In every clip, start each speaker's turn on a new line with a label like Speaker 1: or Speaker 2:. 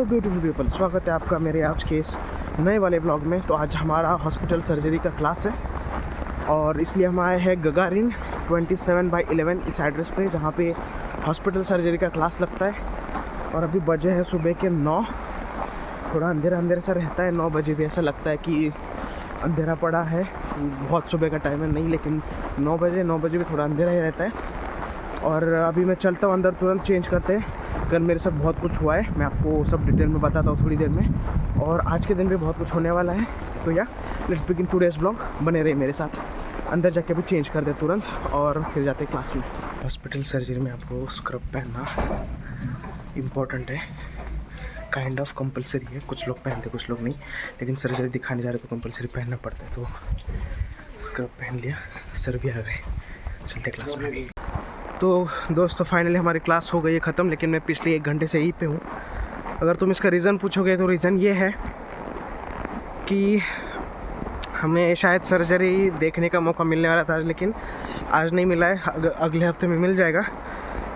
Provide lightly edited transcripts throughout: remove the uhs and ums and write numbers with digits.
Speaker 1: Beautiful people, स्वागत है आपका मेरे आज के इस नए वाले ब्लॉग में। तो आज हमारा हॉस्पिटल सर्जरी का क्लास है और इसलिए हम आए हैं गगारिन 27/11 इस एड्रेस पे, जहाँ पे हॉस्पिटल सर्जरी का क्लास लगता है। और अभी बजे है सुबह के 9। थोड़ा अंधेरा अंधेरा सा रहता है, 9 बजे भी ऐसा लगता है कि अंधेरा पड़ा है, बहुत सुबह का टाइम है नहीं, लेकिन 9 बजे भी थोड़ा अंधेरा ही रहता है। और अभी मैं चलता हूँ अंदर, तुरंत चेंज करते हैं। कल मेरे साथ बहुत कुछ हुआ है, मैं आपको सब डिटेल में बताता हूँ थोड़ी देर में। और आज के दिन भी बहुत कुछ होने वाला है। तो या लेट्स बिगिन टुडेज़ ब्लॉग, बने रहे मेरे साथ। अंदर जाके भी चेंज कर दे तुरंत और फिर जाते हैं क्लास में। हॉस्पिटल सर्जरी में आपको स्क्रब पहनना इम्पॉर्टेंट है, काइंड ऑफ कंपलसरी है। कुछ लोग पहनते कुछ लोग नहीं, लेकिन सर्जरी दिखाने जा रहे तो कंपलसरी पहनना पड़ता है। तो स्क्रब पहन लिया, सर भी आ गए, चलते क्लास में। तो दोस्तों फाइनली हमारी क्लास हो गई है ख़त्म, लेकिन मैं पिछले 1 घंटे से यहीं पे हूँ। अगर तुम इसका रीज़न पूछोगे तो रीज़न ये है कि हमें शायद सर्जरी देखने का मौका मिलने वाला था आज, लेकिन आज नहीं मिला है, अगले हफ्ते में मिल जाएगा।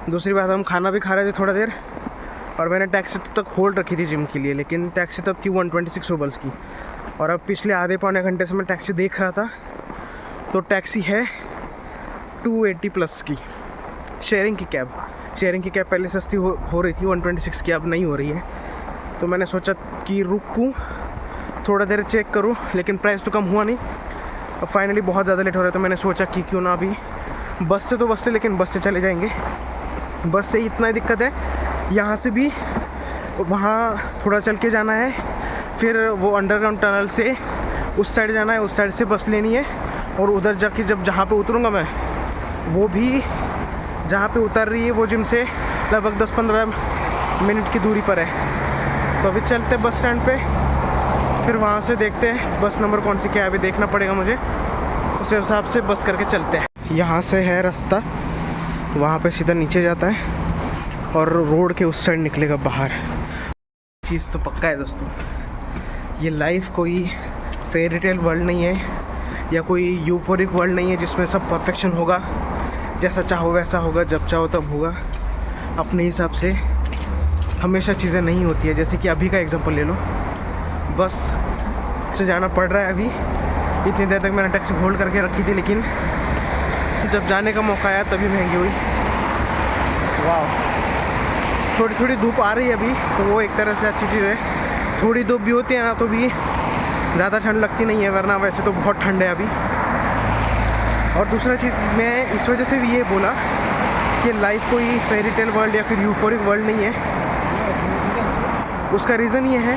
Speaker 1: दूसरी बात, हम खाना भी खा रहे थे थोड़ा देर, और मैंने टैक्सी तक होल्ड रखी थी जिम के लिए, लेकिन टैक्सी तब थी 126 रूबल्स की। और अब पिछले आधे पौने घंटे से मैं टैक्सी देख रहा था, तो टैक्सी है 280 प्लस की। शेयरिंग की कैब पहले सस्ती हो रही थी 126 की, अब नहीं हो रही है। तो मैंने सोचा कि रुकूं, थोड़ा देर चेक करूं, लेकिन प्राइस तो कम हुआ नहीं। और फाइनली बहुत ज़्यादा लेट हो रहा है, तो मैंने सोचा कि क्यों ना अभी बस से लेकिन बस से चले जाएंगे। बस से इतना ही दिक्कत है, यहाँ से भी वहाँ थोड़ा चल के जाना है, फिर वो अंडरग्राउंड टनल से उस साइड जाना है, उस साइड से बस लेनी है। और उधर जाके जब जहाँ पे उतरूँगा मैं, वो भी जहाँ पे उतर रही है वो जिम से लगभग 10-15 मिनट की दूरी पर है। तो अभी चलते बस स्टैंड पे, फिर वहाँ से देखते हैं बस नंबर कौन सी क्या है, अभी देखना पड़ेगा मुझे, उस हिसाब से बस करके चलते हैं। यहाँ से है रास्ता, वहाँ पे सीधा नीचे जाता है और रोड के उस साइड निकलेगा बाहर। चीज़ तो पक्का है दोस्तों, ये लाइफ कोई फेयरी टेल वर्ल्ड नहीं है, या कोई यूफोरिक वर्ल्ड नहीं है जिसमें सब परफेक्शन होगा, जैसा चाहो वैसा होगा, जब चाहो तब होगा। अपने हिसाब से हमेशा चीज़ें नहीं होती है। जैसे कि अभी का एग्जांपल ले लो, बस से जाना पड़ रहा है अभी। इतनी देर तक मैंने टैक्सी होल्ड करके रखी थी, लेकिन जब जाने का मौका आया तभी महंगी हुई। वाह, थोड़ी थोड़ी धूप आ रही है अभी, तो वो एक तरह से अच्छी चीज़ है। थोड़ी धूप भी होती है ना तो भी ज़्यादा ठंड लगती नहीं है, वरना वैसे तो बहुत ठंड है अभी। और दूसरा चीज़, मैं इस वजह से भी ये बोला कि लाइफ कोई फेरी टेल वर्ल्ड या फिर यूफोरिक वर्ल्ड नहीं है। उसका रीज़न ये है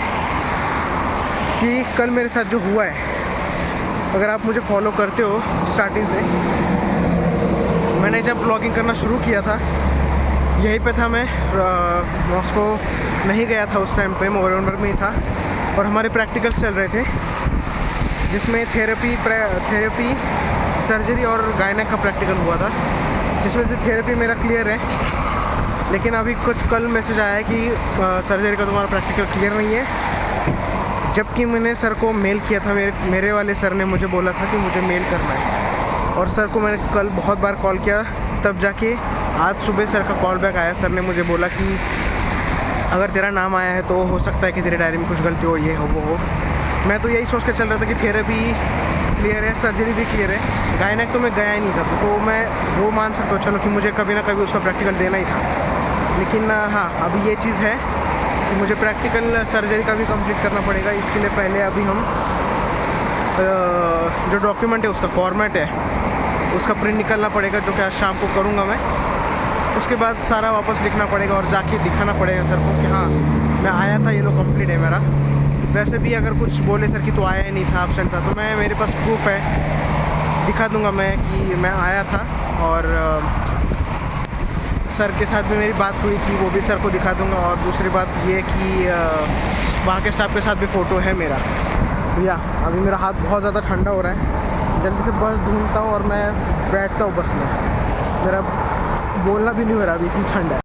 Speaker 1: कि कल मेरे साथ जो हुआ है, अगर आप मुझे फॉलो करते हो स्टार्टिंग से, मैंने जब ब्लॉगिंग करना शुरू किया था यहीं पे था मैं, मॉस्को नहीं गया था उस टाइम पे, मोरेनबर्ग में ही था। और हमारे प्रैक्टिकल्स चल रहे थे, जिसमें थेरेपी, सर्जरी और गायनेक का प्रैक्टिकल हुआ था, जिसमें से थेरेपी मेरा क्लियर है। लेकिन अभी कुछ कल मैसेज आया है कि सर्जरी का तुम्हारा प्रैक्टिकल क्लियर नहीं है, जबकि मैंने सर को मेल किया था। मेरे वाले सर ने मुझे बोला था कि मुझे मेल करना है, और सर को मैंने कल बहुत बार कॉल किया, तब जाके आज सुबह सर का कॉल बैक आया। सर ने मुझे बोला कि अगर तेरा नाम आया है तो हो सकता है कि तेरे डायरी में कुछ गलती हो, ये हो वो हो। मैं तो यही सोच के चल रहा था कि थेरेपी क्लियर है, सर्जरी भी क्लियर है, गायनेक तो मैं गया ही नहीं था, तो मैं वो मान सकता हूँ चलो कि मुझे कभी ना कभी उसका प्रैक्टिकल देना ही था। लेकिन हाँ, अभी ये चीज़ है कि मुझे प्रैक्टिकल सर्जरी का भी कंप्लीट करना पड़ेगा। इसके लिए पहले अभी हम जो डॉक्यूमेंट है उसका फॉर्मेट है, उसका प्रिंट निकालना पड़ेगा, जो कि आज शाम को करूँगा मैं। उसके बाद सारा वापस लिखना पड़ेगा और जाके दिखाना पड़ेगा सर को कि हाँ मैं आया था, ये लो कंप्लीट है मेरा। वैसे भी अगर कुछ बोले सर कि तो आया ही नहीं था, एब्सेंट था, तो मैं, मेरे पास प्रूफ है, दिखा दूंगा मैं कि मैं आया था। और सर के साथ भी मेरी बात हुई थी, वो भी सर को दिखा दूंगा। और दूसरी बात ये कि वहाँ के स्टाफ के साथ भी फ़ोटो है मेरा। तो या अभी मेरा हाथ बहुत ज़्यादा ठंडा हो रहा है, जल्दी से बस ढूंढता हूँ और मैं बैठता हूँ बस में। मेरा बोलना भी नहीं हो रहा, अभी इतनी ठंड है।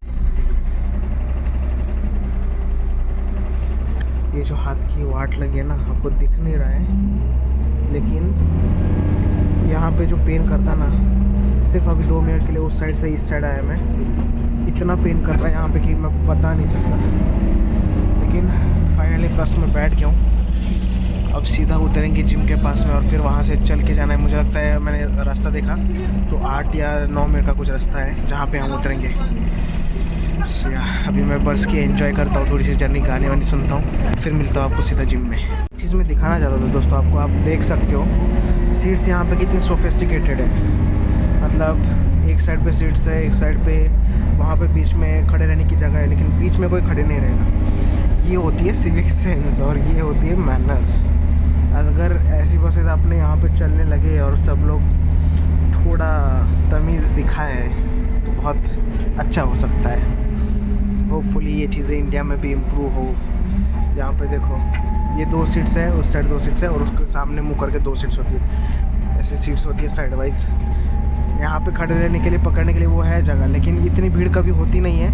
Speaker 1: ये जो हाथ की वाट लगी है ना, आपको दिख नहीं रहा है, लेकिन यहाँ पे जो पेन करता ना, सिर्फ अभी 2 मिनट के लिए उस साइड से इस साइड आया मैं, इतना पेन कर रहा है यहाँ पे कि मैं बता नहीं सकता। लेकिन फाइनली बस में बैठ गया हूँ। अब सीधा उतरेंगे जिम के पास में और फिर वहाँ से चल के जाना है। मुझे लगता है मैंने रास्ता देखा तो 8 या 9 मिनट का कुछ रास्ता है जहाँ पे हम उतरेंगे। अभी मैं बस की एंजॉय करता हूँ, थोड़ी सी जर्नी, गाने वानी सुनता हूँ, फिर मिलता हूँ आपको सीधा जिम में। चीज़ में दिखाना चाहता था दोस्तों आपको, आप देख सकते हो सीट्स यहाँ पे कितनी सोफिस्टिकेटेड है। मतलब एक साइड पे सीट्स है, एक साइड पे वहाँ पे बीच में खड़े रहने की जगह है, लेकिन बीच में कोई खड़े नहीं रहेगा। ये होती है सिविक सेंस और ये होती है मैनर्स। अगर ऐसी बसेस अपने यहाँ पे चलने लगे और सब लोग थोड़ा तमीज़ दिखाए तो बहुत अच्छा हो सकता है। होपफुली ये चीज़ें इंडिया में भी इम्प्रूव हो। यहाँ पे देखो ये 2 सीट्स है, उस साइड 2 सीट्स है और उसके सामने मुँह करके 2 सीट्स होती है। ऐसी सीट्स होती है साइड वाइज। यहाँ पे खड़े रहने के लिए, पकड़ने के लिए वो है जगह, लेकिन इतनी भीड़ कभी होती नहीं है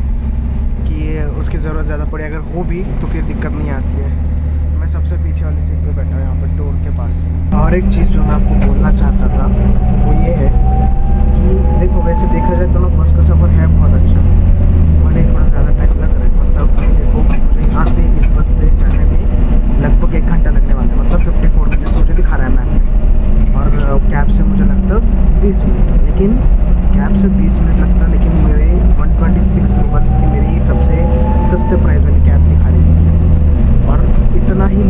Speaker 1: कि उसकी ज़रूरत ज़्यादा पड़े। अगर हो भी तो फिर दिक्कत नहीं आती है। मैं सबसे पीछे वाली सीट पे बैठा हूँ यहाँ पर डोर के पास। और एक चीज़ जो मैं आपको बोलना चाहता था वो ये है कि देखो वैसे देखा जाए तो ना बस का सफ़र है बहुत अच्छा, भले थोड़ा ज़्यादा टाइम लग रहा है। मतलब देखो मुझे यहाँ से इस बस से जाने में लगभग 1 घंटा लगने वाला है, मतलब 54 मिनट्स मुझे दिखा रहा है मैप में। और कैब से मुझे लगता है 20 मिनट, लेकिन कैब से 20 मिनट लगता है, लेकिन मेरे 126 रुपीज़ की मेरी सबसे सस्ते प्राइस वाली कैब दिखा रही है। और इतना ही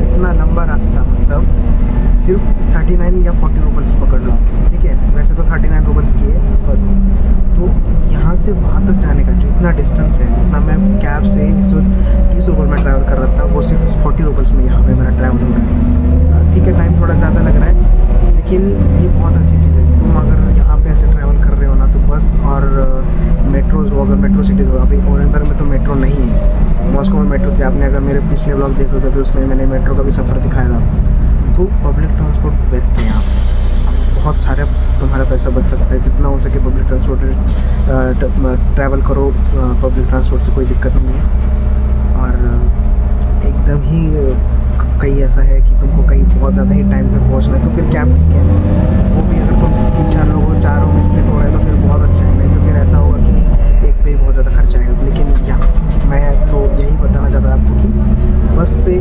Speaker 1: इतना लंबा रास्ता, मतलब सिर्फ 39 या 40 रुपीज़ पकड़ लो, ठीक है। वैसे तो 39 रुपीज़ की है बस। तो यहाँ से वहाँ तक जाने का जितना डिस्टेंस है, जितना मैं कैब से 130 रुपये में ट्रैवल कर रहा था, वो सिर्फ 40 रुपीज़ में यहाँ पे मेरा ट्रैवल हो रहा है। ठीक है, टाइम थोड़ा ज़्यादा लग रहा है, लेकिन ये बहुत अच्छी चीज़ है। तुम अगर यहाँ पे ऐसे ट्रैवल कर रहे हो ना, तो बस और मेट्रोज़ हो, अगर मेट्रो सिटीज़ हो, अभी ओरेनबर्ग में तो मेट्रो नहीं है, मॉस्को में मेट्रो थे। आपने अगर मेरे पिछले ब्लॉग देख रहे थे तो उसमें मैंने मेट्रो का भी सफ़र दिखाया था। तो पब्लिक ट्रांसपोर्ट बेस्ट है यहाँ, बहुत सारे तुम्हारा पैसा बच सकता है। जितना हो सके पब्लिक ट्रांसपोर्ट ट्रैवल करो, पब्लिक ट्रांसपोर्ट से कोई दिक्कत नहीं है। और एकदम ही कहीं ऐसा है कि तुमको कहीं बहुत ज़्यादा ही टाइम पे पहुँचना है तो फिर कैब ठीक है, वो भी अगर तुम 3-4 लोगों 4 में स्प्लिट हो रहे हैं तो फिर बहुत अच्छा है। नहीं तो फिर ऐसा होगा कि एक पे ही बहुत ज़्यादा खर्चा आएगा। लेकिन यहाँ मैं तो यही बताना चाहता आपको कि बस से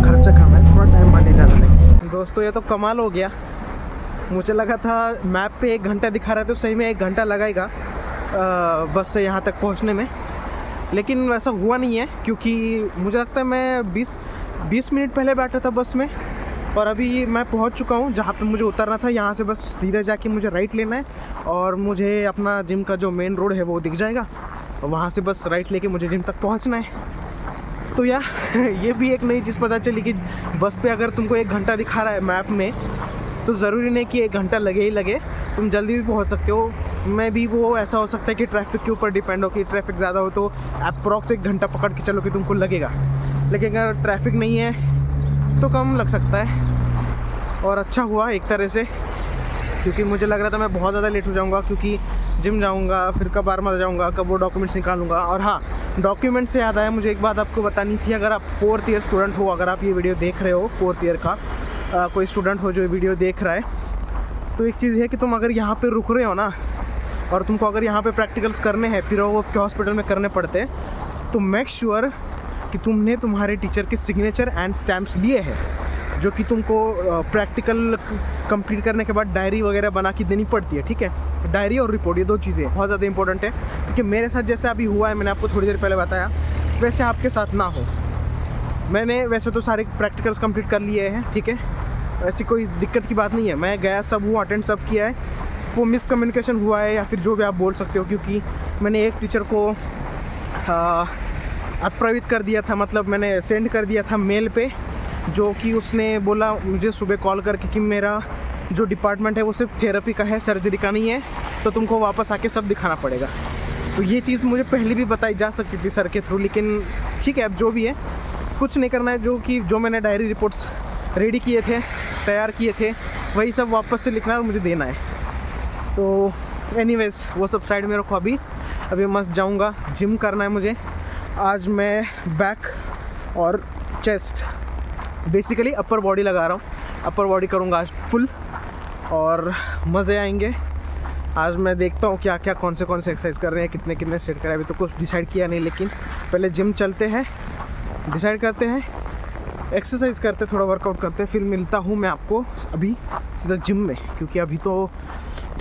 Speaker 1: खर्चा कम है, थोड़ा टाइम भले ज़्यादा लगे। दोस्तों ये तो कमाल हो गया। मुझे लगा था मैप पे 1 घंटा दिखा रहा था, तो सही में 1 घंटा लगाएगा बस से यहाँ तक पहुँचने में, लेकिन वैसा हुआ नहीं है। क्योंकि मुझे लगता है मैं 20 मिनट पहले बैठा था बस में और अभी मैं पहुँच चुका हूँ जहाँ पे मुझे उतरना था। यहाँ से बस सीधे जाके मुझे राइट लेना है और मुझे अपना जिम का जो मेन रोड है वो दिख जाएगा और वहाँ से बस राइट लेके मुझे जिम तक पहुँचना है। तो यार ये भी एक नई चीज़ पता चली कि बस पे अगर तुमको 1 घंटा दिखा रहा है मैप में तो ज़रूरी नहीं कि 1 घंटा लगे ही लगे, तुम जल्दी भी पहुंच सकते हो। मैं भी वो ऐसा हो सकता है कि ट्रैफिक के ऊपर डिपेंड हो, कि ट्रैफिक ज़्यादा हो तो अप्रॉक्स 1 घंटा पकड़ के चलो कि तुमको लगेगा, लेकिन अगर ट्रैफिक नहीं है तो कम लग सकता है। और अच्छा हुआ एक तरह से, क्योंकि मुझे लग रहा था मैं बहुत ज़्यादा लेट हो जाऊँगा, क्योंकि जिम जाऊँगा, फिर कब बार मर जाऊँगा, कब वो डॉक्यूमेंट्स निकालूंगा। और हाँ, डॉक्यूमेंट से याद आया, मुझे एक बात आपको बतानी थी। अगर आप 4th ईयर स्टूडेंट हो, अगर आप ये वीडियो देख रहे हो, 4th ईयर का कोई स्टूडेंट हो जो वीडियो देख रहा है, तो एक चीज़ है कि तुम अगर यहाँ पे रुक रहे हो ना और तुमको अगर यहाँ पे प्रैक्टिकल्स करने हैं, फिर वो के हॉस्पिटल में करने पड़ते हैं, तो मेक श्योर कि तुमने तुम्हारे टीचर के सिग्नेचर एंड स्टैम्प्स लिए हैं, जो कि तुमको प्रैक्टिकल कंप्लीट करने के बाद डायरी वगैरह बना के देनी पड़ती है। ठीक है, डायरी और रिपोर्ट, ये 2 चीज़ें बहुत ज़्यादा इंपॉर्टेंट है, क्योंकि मेरे साथ जैसे अभी हुआ है, मैंने आपको थोड़ी देर पहले बताया, वैसे आपके साथ ना हो। मैंने वैसे तो सारे प्रैक्टिकल्स कंप्लीट कर लिए हैं, ठीक है, ऐसी कोई दिक्कत की बात नहीं है। मैं गया सब हूँ, अटेंड सब किया है। वो मिसकम्युनिकेशन हुआ है या फिर जो भी आप बोल सकते हो, क्योंकि मैंने एक टीचर को अप्रवित कर दिया था, मतलब मैंने सेंड कर दिया था मेल पे, जो कि उसने बोला मुझे सुबह कॉल करके कि मेरा जो डिपार्टमेंट है वो सिर्फ थेरेपी का है, सर्जरी का नहीं है, तो तुमको वापस आके सब दिखाना पड़ेगा। तो ये चीज़ मुझे पहले भी बताई जा सकती थी सर के थ्रू, लेकिन ठीक है, अब जो भी है कुछ नहीं करना है। जो मैंने डायरी रिपोर्ट्स रेडी किए थे, तैयार किए थे, वही सब वापस से लिखना है और मुझे देना है। तो एनीवेज़ वो सब साइड में रखो। अभी मस्त जाऊंगा, जिम करना है मुझे। आज मैं बैक और चेस्ट, बेसिकली अपर बॉडी लगा रहा हूँ, अपर बॉडी करूँगा आज फुल और मज़े आएंगे। आज मैं देखता हूँ क्या क्या कौन से एक्सरसाइज कर रहे हैं, कितने सेट कर रहे हैं, अभी तो कुछ डिसाइड किया नहीं, लेकिन पहले जिम चलते हैं डिसाइड करते हैं, एक्सरसाइज करते, थोड़ा वर्कआउट करते, फिर मिलता हूँ मैं आपको अभी सीधा जिम में, क्योंकि अभी तो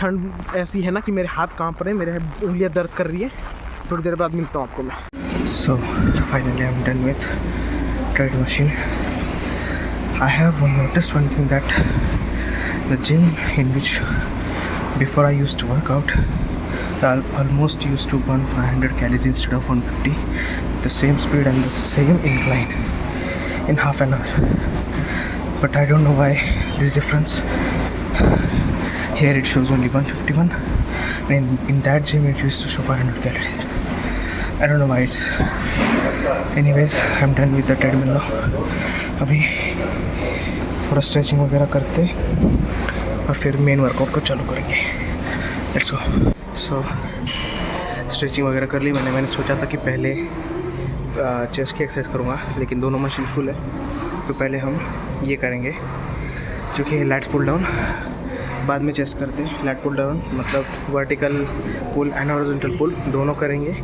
Speaker 1: ठंड ऐसी है ना कि मेरे हाथ कांप रहे हैं, मेरे उंगलियाँ दर्द कर रही है। थोड़ी देर बाद मिलता हूँ आपको मैं। So finally I am done with tread machine. I have noticed one thing that the gym in which before I used to work out I almost used to burn 500 calories instead of 150, the same speed and the same incline in half an hour. But I don't know why this difference. Here it shows only 151 and in that gym it used to show 500 calories. I don't know why it's. Anyways, I'm done with the treadmill now. अभी थोड़ा stretching वगैरह करते और फिर main workout को चालू करेंगे। Let's go. So stretching वगैरह कर ली मैंने सोचा था कि पहले चेस्ट की एक्सरसाइज करूँगा, लेकिन दोनों मशीन फुल है, तो पहले हम ये करेंगे जो कि लैट्स पुल डाउन, बाद में चेस्ट करते हैं। लैट पुल डाउन मतलब वर्टिकल पुल एंड हॉरिजॉन्टल पुल दोनों करेंगे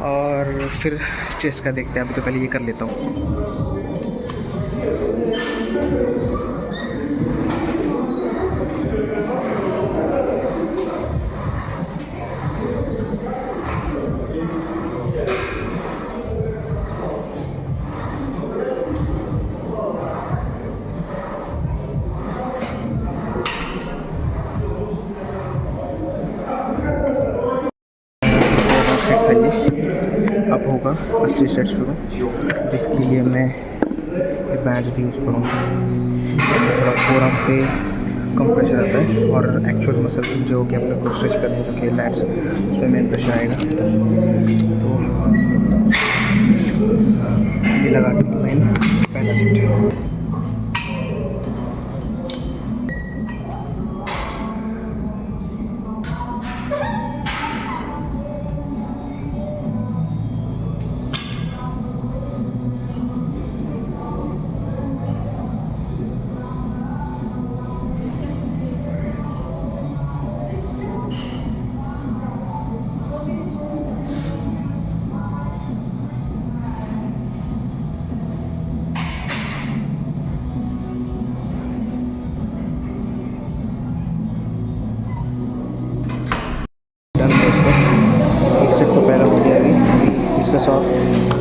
Speaker 1: और फिर चेस्ट का देखते हैं। अभी तो पहले ये कर लेता हूँ। सेट खाइए, अब होगा असली सेट शुरू, जिसके लिए मैं बैंड भी यूज़ करूँगा। इससे थोड़ा फोरआर्म पे कम प्रेशर आता है और एक्चुअल मसल जो कि अपने को स्ट्रेच करने जो कि लैट्स, उसमें मेन प्रेशर आएगा। तो ये लगाती हूँ मेन पहला सेट।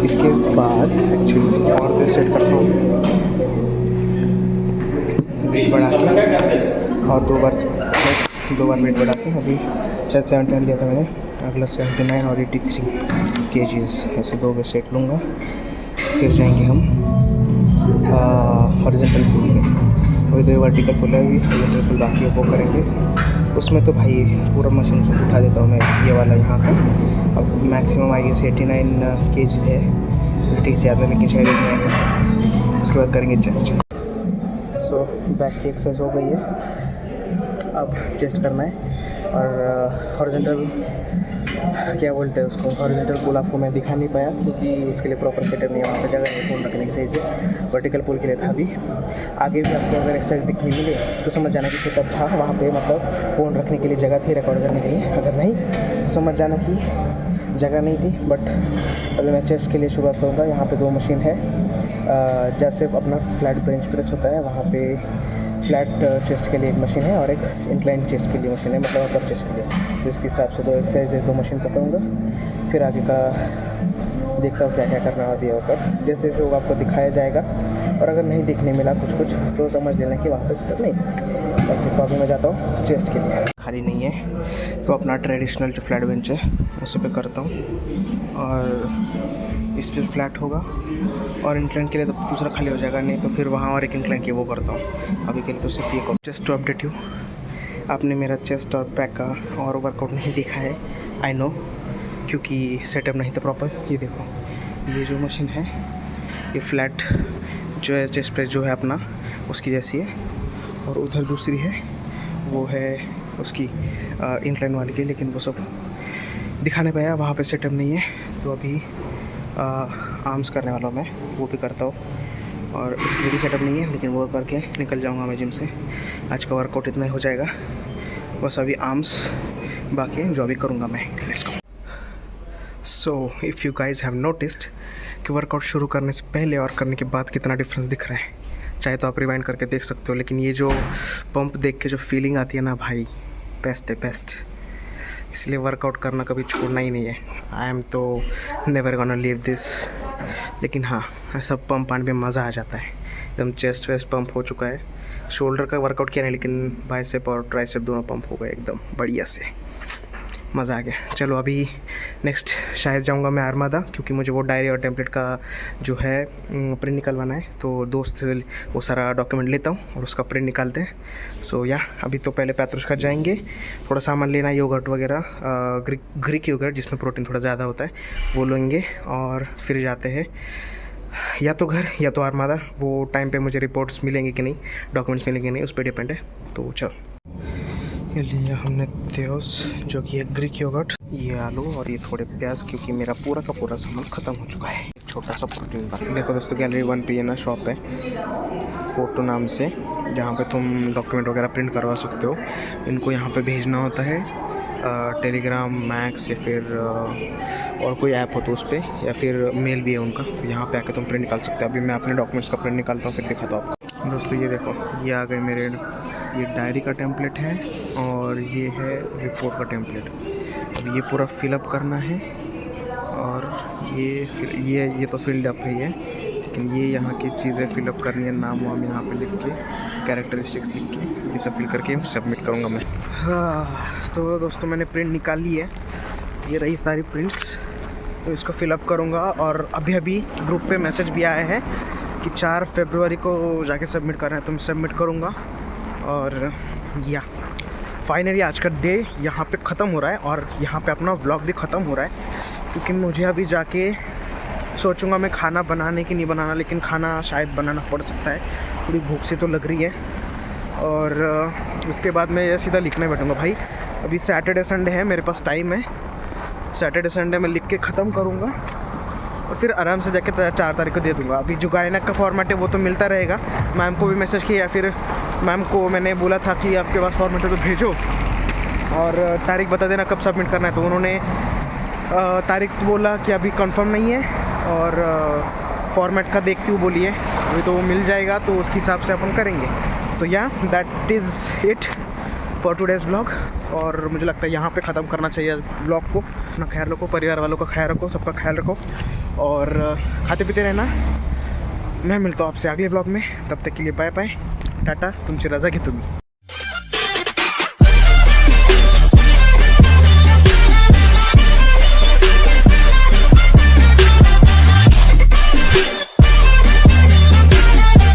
Speaker 1: इसके बाद एक्चुअली और भी सेट करता हूँ, वेट बढ़ा के और दो बार वेट बढ़ा के। अभी शायद 79 लिया था मैंने, अगला 79 और 83 kgs, ऐसे दो सेट लूँगा। फिर जाएंगे हम हॉरिजॉन्टल पुल में। अभी तो ये वर्टिकल पुल है, अभी हॉरिजॉन्टल पुल बाकी है, वो करेंगे। उसमें तो भाई पूरा मशीन से उठा देता हूँ मैं, ये वाला यहाँ का। अब मैक्सिमम आई गेस 89 kgs है, ठीक से याद है लेकिन शायद नहीं आएगा। उसके बाद करेंगे चेस्ट। सो बैक की एक्सरसाइज हो गई है, अब चेस्ट करना है। और हॉरिजॉन्टल क्या बोलते हैं उसको, हॉरिजॉन्टल पुल आपको मैं दिखा नहीं पाया क्योंकि उसके लिए प्रॉपर सेटअप नहीं है, वहाँ पर जगह नहीं फ़ोन रखने की सही से। वर्टिकल पुल के लिए था। अभी आगे भी आपको अगर एक्सरसाइज दिखने मिले तो समझ जाना कि सेटअप था वहाँ पे, मतलब फ़ोन रखने के लिए जगह थी रिकॉर्ड करने के लिए। अगर नहीं तो समझ जाना कि जगह नहीं थी। बट पहले मैं चेस्ट के लिए शुरुआत करूँगा। यहाँ पे दो मशीन है, जैसे अपना फ्लैट बेंच प्रेस होता है वहाँ पे फ्लैट चेस्ट के लिए एक मशीन है और एक इंक्लाइन चेस्ट के लिए मशीन है, मतलब अपर चेस्ट के लिए। तो इसके हिसाब से दो एक्सरसाइज दो मशीन पकड़ूँगा, फिर आगे का देखता हूँ क्या क्या करना है अभी ऊपर। जैसे जैसे वो आपको दिखाया जाएगा, और अगर नहीं दिखने मिला कुछ तो समझ लेना कि वहाँ पर सेटअप नहीं। वैसे तो अभी मैं जाता हूँ चेस्ट के लिए, खाली नहीं है तो अपना ट्रेडिशनल जो फ्लैट बेंच है उस पर करता हूँ, और इस पर फ्लैट होगा। और इंक्लाइन के लिए तो दूसरा खाली हो जाएगा, नहीं तो फिर वहाँ और एक इंक्लाइन के वो करता हूँ। अभी के लिए तो सिर्फ ये जस्ट टू अपडेट यू, आपने मेरा चेस्ट और बैक का और वर्कआउट नहीं देखा है, आई नो, क्योंकि सेटअप नहीं था प्रॉपर। ये देखो, ये जो मशीन है ये फ्लैट जो है चेस्ट प्रेस जो है अपना उसकी जैसी है, और उधर दूसरी है वो है उसकी इंक्लाइन वाली की, लेकिन वो सब दिखाने पाया, वहाँ पे सेटअप नहीं है। तो अभी आर्म्स करने वाला हूँ मैं, वो भी करता हूँ, और इसके लिए भी सेटअप नहीं है, लेकिन वो करके निकल जाऊँगा मैं जिम से। आज का वर्कआउट इतना ही हो जाएगा, बस अभी आर्म्स बाकी है जो अभी करूँगा मैं। Let's go. So if you guys have noticed कि वर्कआउट शुरू करने से पहले और करने के बाद कितना डिफरेंस दिख रहा है, चाहे तो आप रिवाइंड करके देख सकते हो, लेकिन ये जो पंप देख के जो फीलिंग आती है ना भाई, बेस्ट है बेस्ट। इसलिए वर्कआउट करना कभी छोड़ना ही नहीं है। आई एम तो नेवर गोना लीव दिस। लेकिन हाँ, ऐसा पंप आने में मज़ा आ जाता है, एकदम चेस्ट वेस्ट पंप हो चुका है। शोल्डर का वर्कआउट किया नहीं, लेकिन बाइसेप और ट्राइसेप दोनों पंप हो गए एकदम बढ़िया से, मज़ा आ गया। चलो अभी नेक्स्ट शायद जाऊंगा मैं आर्मादा, क्योंकि मुझे वो डायरी और टेम्पलेट का जो है प्रिंट निकलवाना है। तो दोस्त से वो सारा डॉक्यूमेंट लेता हूँ और उसका प्रिंट निकालते हैं। सो या अभी तो पहले पैतृष्का जाएंगे, थोड़ा सामान लेना, योगर्ट वगैरह, ग्रीक योगर्ट जिसमें प्रोटीन थोड़ा ज़्यादा होता है, वो लेंगे और फिर जाते हैं या तो घर या तो आर्मादा। वो टाइम पे मुझे रिपोर्ट्स मिलेंगे कि नहीं, डॉक्यूमेंट्स मिलेंगे नहीं, उस पर डिपेंड है। तो चलो, ये लिया हमने तेओस जो कि है ग्रीक योगर्ट, ये आलू और ये थोड़े प्याज, क्योंकि मेरा पूरा का पूरा सामान ख़त्म हो चुका है। एक छोटा सा प्रोटीन बार। देखो दोस्तों, गैलरी 1 पे ये ना शॉप है फ़ोटो नाम से, जहाँ पे तुम डॉक्यूमेंट वगैरह प्रिंट करवा सकते हो। इनको यहाँ पे भेजना होता है टेलीग्राम, मैक्स या फिर और कोई ऐप हो तो उस पर, या फिर मेल भी है उनका। यहाँ पे आके तुम प्रिंट निकाल सकते हो। अभी मैं अपने डॉक्यूमेंट्स का प्रिंट निकालता हूँ, फिर दिखाता हूँ आपको। दोस्तों ये देखो, ये आ गए मेरे, ये डायरी का टेम्पलेट है और ये है रिपोर्ट का टेम्पलेट। अब ये पूरा फिलअप करना है और ये तो फिल्ड अप है ये, लेकिन ये यहाँ की चीज़ें फिलअप करनी है, नाम वाम यहाँ पे लिख के, कैरेक्टरिस्टिक्स लिख के, ये सब फिल करके सबमिट करूँगा मैं। हाँ तो दोस्तों, मैंने प्रिंट निकाल ली है, ये रही सारी प्रिंट्स। तो इसको फिलअप करूँगा और अभी ग्रुप पे मैसेज भी आया है कि 4 फरवरी को जाके सबमिट करना है, तो मैं सबमिट करूँगा। और या फाइनली आज का डे यहाँ पे ख़त्म हो रहा है और यहाँ पे अपना व्लॉग भी ख़त्म हो रहा है, क्योंकि मुझे अभी जाके सोचूंगा मैं खाना बनाने की नहीं बनाना, लेकिन खाना शायद बनाना पड़ सकता है, थोड़ी भूख सी तो लग रही है। और इसके बाद मैं ये सीधा लिखने बैठूँगा भाई। अभी सैटरडे संडे है, मेरे पास टाइम है, सैटरडे संडे में लिख के ख़त्म करूँगा और फिर आराम से जाके 4 तारीख को दे दूँगा। अभी जो गायना का फॉर्मेट है वो तो मिलता रहेगा। मैम को भी मैसेज किया, या फिर मैम को मैंने बोला था कि आपके पास फॉर्मेट है तो भेजो और तारीख बता देना कब सबमिट करना है। तो उन्होंने तारीख बोला कि अभी कंफर्म नहीं है और फॉर्मेट का देखती हूँ बोलिए, अभी तो वो मिल जाएगा, तो उसके हिसाब से अपन करेंगे। तो या that is it for today's blog. और मुझे लगता है यहाँ पे ख़त्म करना चाहिए ब्लॉग को। अपना ख्याल रखो, परिवार वालों का ख्याल रखो, सबका ख्याल रखो और खाते पीते रहना। मैं मिलता हूँ आपसे अगले ब्लॉग में, तब तक के लिए बाय बाय, टाटा, तुमची रजा घेतो मी।